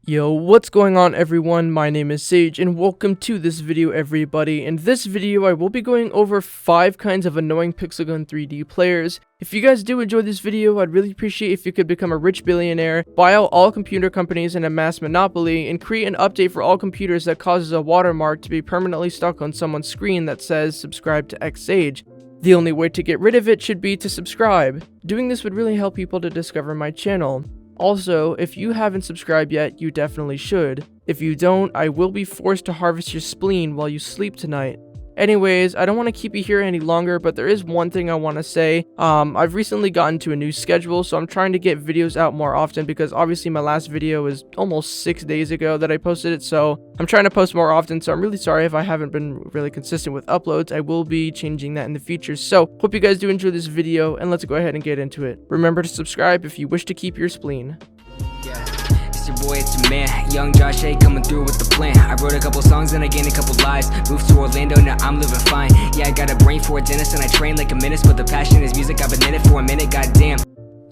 Yo, what's going on everyone? My name is Saige and welcome to this video everybody. In this video I will be going over 5 kinds of annoying pixel gun 3D players. If you guys do enjoy this video, I'd really appreciate if you could become a rich billionaire, buy out all computer companies in a mass monopoly, and create an update for all computers that causes a watermark to be permanently stuck on someone's screen that says subscribe to Saige. The only way to get rid of it should be to subscribe. Doing this would really help people to discover my channel. Also, if you haven't subscribed yet, you definitely should. If you don't, I will be forced to harvest your spleen while you sleep tonight. Anyways, I don't want to keep you here any longer, but there is one thing I want to say. I've recently gotten to a new schedule, so I'm trying to get videos out more often because obviously my last video is almost 6 days ago that I posted it, so I'm trying to post more often, so I'm really sorry if I haven't been really consistent with uploads. I will be changing that in the future, so hope you guys do enjoy this video, and let's go ahead and get into it. Remember to subscribe if you wish to keep your spleen. It's your boy, it's your man, Young Josh A coming through with the plan. I wrote a couple songs and I gained a couple lives. Moved to Orlando, now I'm living fine. Yeah, I got a brain for a dentist and I train like a menace, but the passion is music, I've been in it for a minute, goddamn.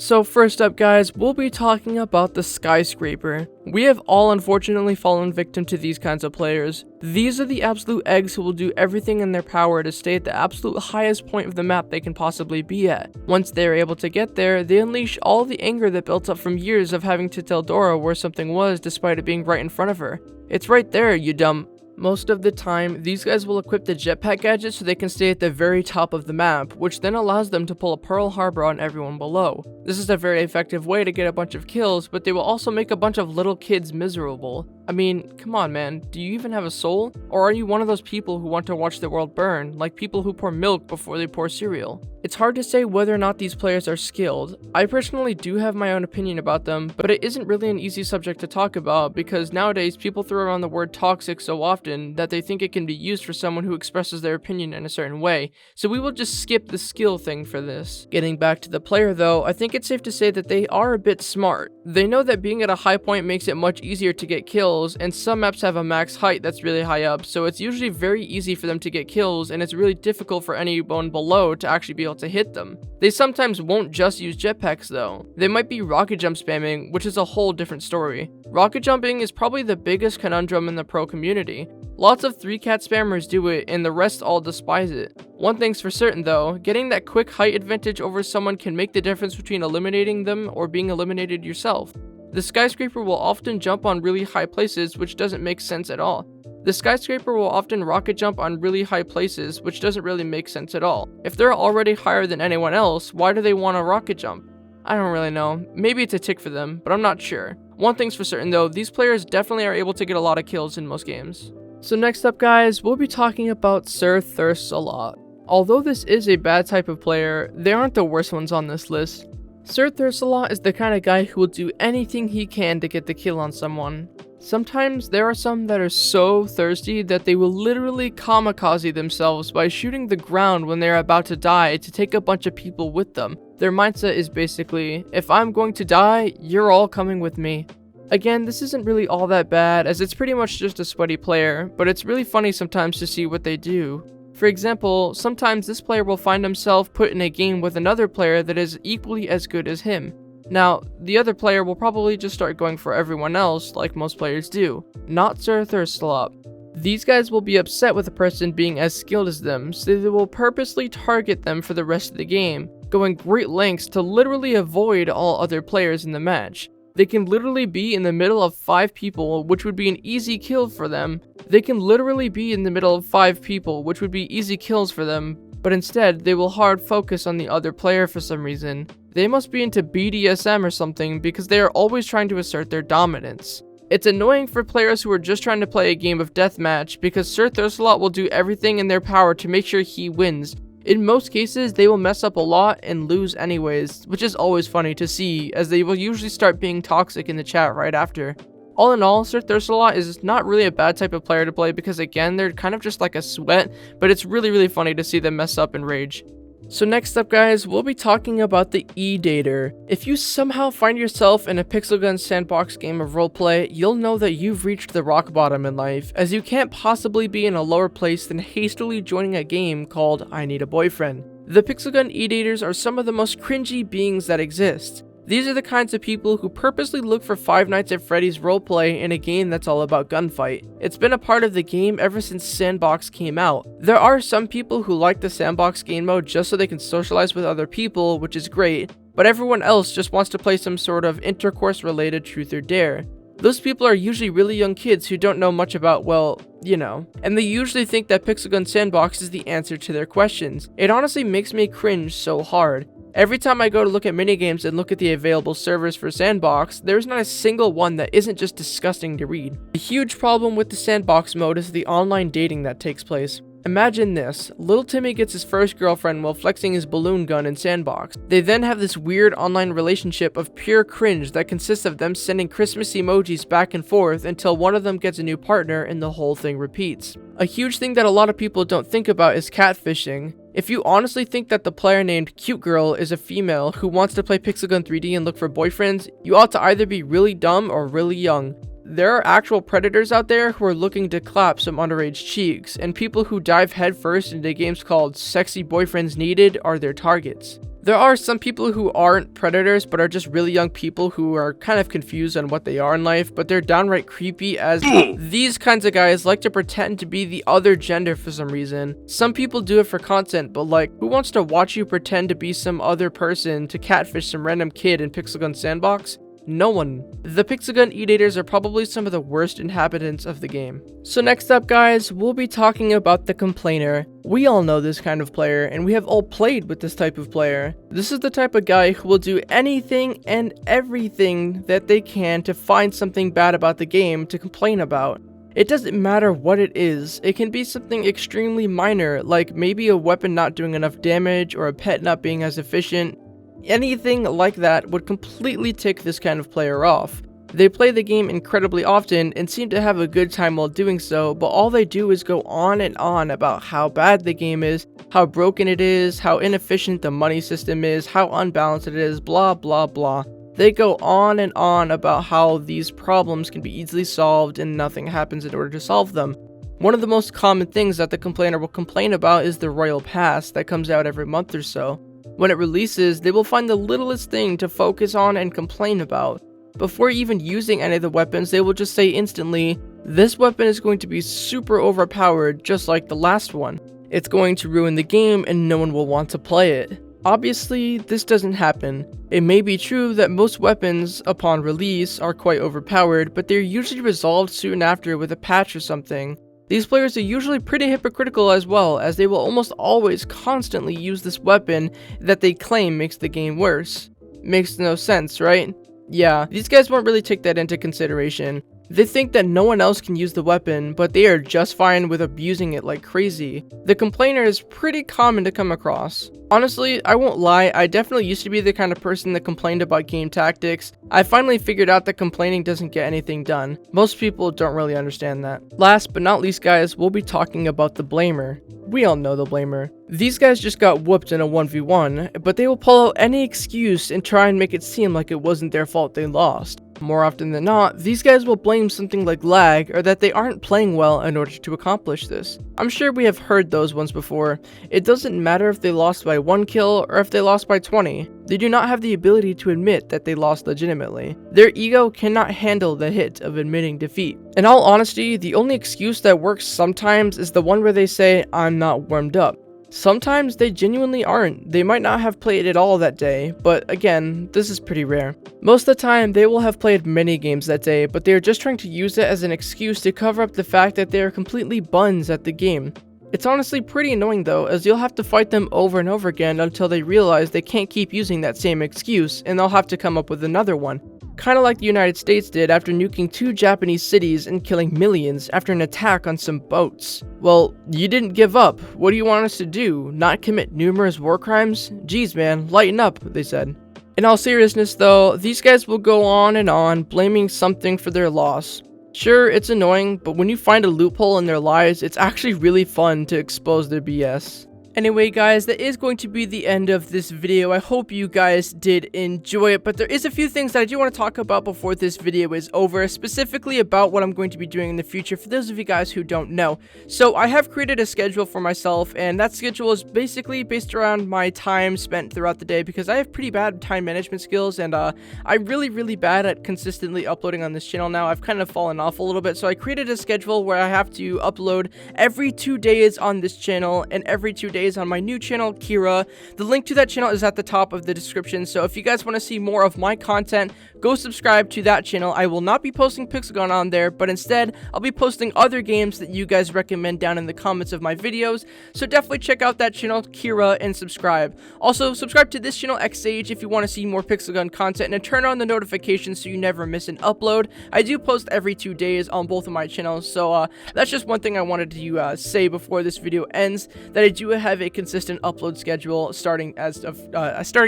So first up guys, we'll be talking about the skyscraper. We have all unfortunately fallen victim to these kinds of players. These are the absolute eggs who will do everything in their power to stay at the absolute highest point of the map they can possibly be at. Once they are able to get there, they unleash all the anger that built up from years of having to tell Dora where something was despite it being right in front of her. It's right there, you dumb. Most of the time, these guys will equip the jetpack gadget so they can stay at the very top of the map, which then allows them to pull a Pearl Harbor on everyone below. This is a very effective way to get a bunch of kills, but they will also make a bunch of little kids miserable. I mean, come on man, do you even have a soul? Or are you one of those people who want to watch the world burn, like people who pour milk before they pour cereal? It's hard to say whether or not these players are skilled. I personally do have my own opinion about them, but it isn't really an easy subject to talk about because nowadays people throw around the word toxic so often that they think it can be used for someone who expresses their opinion in a certain way, so we will just skip the skill thing for this. Getting back to the player though, I think it's safe to say that they are a bit smart. They know that being at a high point makes it much easier to get kills, and some maps have a max height that's really high up, so it's usually very easy for them to get kills, and it's really difficult for anyone below to actually be able to hit them. They sometimes won't just use jetpacks though. They might be rocket jump spamming, which is a whole different story. Rocket jumping is probably the biggest conundrum in the pro community. Lots of 3-cat spammers do it, and the rest all despise it. One thing's for certain though, getting that quick height advantage over someone can make the difference between eliminating them or being eliminated yourself. The skyscraper will often jump on really high places, which doesn't make sense at all. The skyscraper will often rocket jump on really high places, which doesn't really make sense at all. If they're already higher than anyone else, why do they want to rocket jump? I don't really know. Maybe it's a tick for them, but I'm not sure. One thing's for certain though, these players definitely are able to get a lot of kills in most games. So next up guys, we'll be talking about serthar a lot. Although this is a bad type of player, they aren't the worst ones on this list. Serthar is the kind of guy who will do anything he can to get the kill on someone. Sometimes there are some that are so thirsty that they will literally kamikaze themselves by shooting the ground when they are about to die to take a bunch of people with them. Their mindset is basically, if I'm going to die, you're all coming with me. Again, this isn't really all that bad as it's pretty much just a sweaty player, but it's really funny sometimes to see what they do. For example, sometimes this player will find himself put in a game with another player that is equally as good as him. Now, the other player will probably just start going for everyone else like most players do, not serthar. These guys will be upset with a person being as skilled as them, so they will purposely target them for the rest of the game, going great lengths to literally avoid all other players in the match. They can literally be in the middle of 5 people, which would be an easy kill for them. They can literally be in the middle of 5 people, which would be easy kills for them, but instead they will hard focus on the other player for some reason. They must be into BDSM or something because they are always trying to assert their dominance. It's annoying for players who are just trying to play a game of deathmatch because serthar will do everything in their power to make sure he wins. In most cases, they will mess up a lot and lose anyways, which is always funny to see as they will usually start being toxic in the chat right after. All in all, serthar is not really a bad type of player to play because again, they're kind of just like a sweat, but it's really funny to see them mess up and rage. So next up guys, we'll be talking about the edater. If you somehow find yourself in a pixel gun sandbox game of roleplay, you'll know that you've reached the rock bottom in life, as you can't possibly be in a lower place than hastily joining a game called I Need a Boyfriend. The pixel gun edaters are some of the most cringy beings that exist. These are the kinds of people who purposely look for Five Nights at Freddy's roleplay in a game that's all about gunfight. It's been a part of the game ever since Sandbox came out. There are some people who like the Sandbox game mode just so they can socialize with other people, which is great, but everyone else just wants to play some sort of intercourse-related truth or dare. Those people are usually really young kids who don't know much about, well, you know, and they usually think that Pixel Gun Sandbox is the answer to their questions. It honestly makes me cringe so hard. Every time I go to look at minigames and look at the available servers for Sandbox, there's not a single one that isn't just disgusting to read. A huge problem with the Sandbox mode is the online dating that takes place. Imagine this, little Timmy gets his first girlfriend while flexing his balloon gun in Sandbox. They then have this weird online relationship of pure cringe that consists of them sending Christmas emojis back and forth until one of them gets a new partner and the whole thing repeats. A huge thing that a lot of people don't think about is catfishing. If you honestly think that the player named Cute Girl is a female who wants to play Pixel Gun 3D and look for boyfriends, you ought to either be really dumb or really young. There are actual predators out there who are looking to clap some underage cheeks, and people who dive headfirst into games called Sexy Boyfriends Needed are their targets. There are some people who aren't predators but are just really young people who are kind of confused on what they are in life, but they're downright creepy as these kinds of guys like to pretend to be the other gender for some reason. Some people do it for content, but like, who wants to watch you pretend to be some other person to catfish some random kid in Pixel Gun Sandbox? No one. The Pixel Gun edaters are probably some of the worst inhabitants of the game. So next up guys, we'll be talking about the complainer. We all know this kind of player, and we have all played with this type of player. This is the type of guy who will do anything and everything that they can to find something bad about the game to complain about. It doesn't matter what it is. It can be something extremely minor, like maybe a weapon not doing enough damage or a pet not being as efficient. Anything like that would completely tick this kind of player off. They play the game incredibly often and seem to have a good time while doing so, but all they do is go on and on about how bad the game is, how broken it is, how inefficient the money system is, how unbalanced it is, blah blah blah. They go on and on about how these problems can be easily solved and nothing happens in order to solve them. One of the most common things that the complainer will complain about is the Royal Pass that comes out every month or so. When it releases, they will find the littlest thing to focus on and complain about. Before even using any of the weapons, they will just say instantly, this weapon is going to be super overpowered just like the last one. It's going to ruin the game and no one will want to play it. Obviously, this doesn't happen. It may be true that most weapons upon release are quite overpowered, but they're usually resolved soon after with a patch or something. These players are usually pretty hypocritical as well, as they will almost always constantly use this weapon that they claim makes the game worse. Makes no sense, right? Yeah, these guys won't really take that into consideration. They think that no one else can use the weapon, but they are just fine with abusing it like crazy. The complainer is pretty common to come across. Honestly, I won't lie, I definitely used to be the kind of person that complained about game tactics. I finally figured out that complaining doesn't get anything done. Most people don't really understand that. Last but not least guys, we'll be talking about the blamer. We all know the blamer. These guys just got whooped in a 1v1, but they will pull out any excuse and try and make it seem like it wasn't their fault they lost. More often than not, these guys will blame something like lag or that they aren't playing well in order to accomplish this. I'm sure we have heard those ones before. It doesn't matter if they lost by 1 kill or if they lost by 20. They do not have the ability to admit that they lost legitimately. Their ego cannot handle the hit of admitting defeat. In all honesty, the only excuse that works sometimes is the one where they say, I'm not warmed up. Sometimes they genuinely aren't. They might not have played at all that day, but again, this is pretty rare. Most of the time, they will have played many games that day, but they are just trying to use it as an excuse to cover up the fact that they are completely buns at the game. It's honestly pretty annoying though, as you'll have to fight them over and over again until they realize they can't keep using that same excuse, and they'll have to come up with another one. Kinda like the United States did after nuking 2 Japanese cities and killing millions after an attack on some boats. Well, you didn't give up. What do you want us to do? Not commit numerous war crimes? Geez man, lighten up, they said. In all seriousness though, these guys will go on and on blaming something for their loss. Sure, it's annoying, but when you find a loophole in their lives, it's actually really fun to expose their BS. Anyway guys, that is going to be the end of this video. I hope you guys did enjoy it, but there is a few things that I do want to talk about before this video is over, specifically about what I'm going to be doing in the future for those of you guys who don't know. So I have created a schedule for myself, and that schedule is basically based around my time spent throughout the day, because I have pretty bad time management skills, and I'm really bad at consistently uploading on this channel now. I've kind of fallen off a little bit, so I created a schedule where I have to upload every 2 days on this channel and every 2 days on my new channel, Kira. The link to that channel is at the top of the description, so if you guys want to see more of my content, go subscribe to that channel. I will not be posting Pixelgun on there, but instead, I'll be posting other games that you guys recommend down in the comments of my videos, so definitely check out that channel, Kira, and subscribe. Also, subscribe to this channel, Saige, if you want to see more Pixelgun content, and turn on the notifications so you never miss an upload. I do post every 2 days on both of my channels, so that's just one thing I wanted to say before this video ends, that I do have a consistent upload schedule starting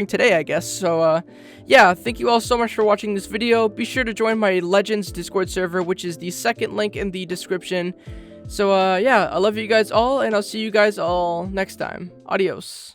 today, I guess. So yeah, thank you all so much for watching this video. Be sure to join my Legends Discord server, which is the second link in the description. So yeah, I love you guys all, and I'll see you guys all next time. Adios.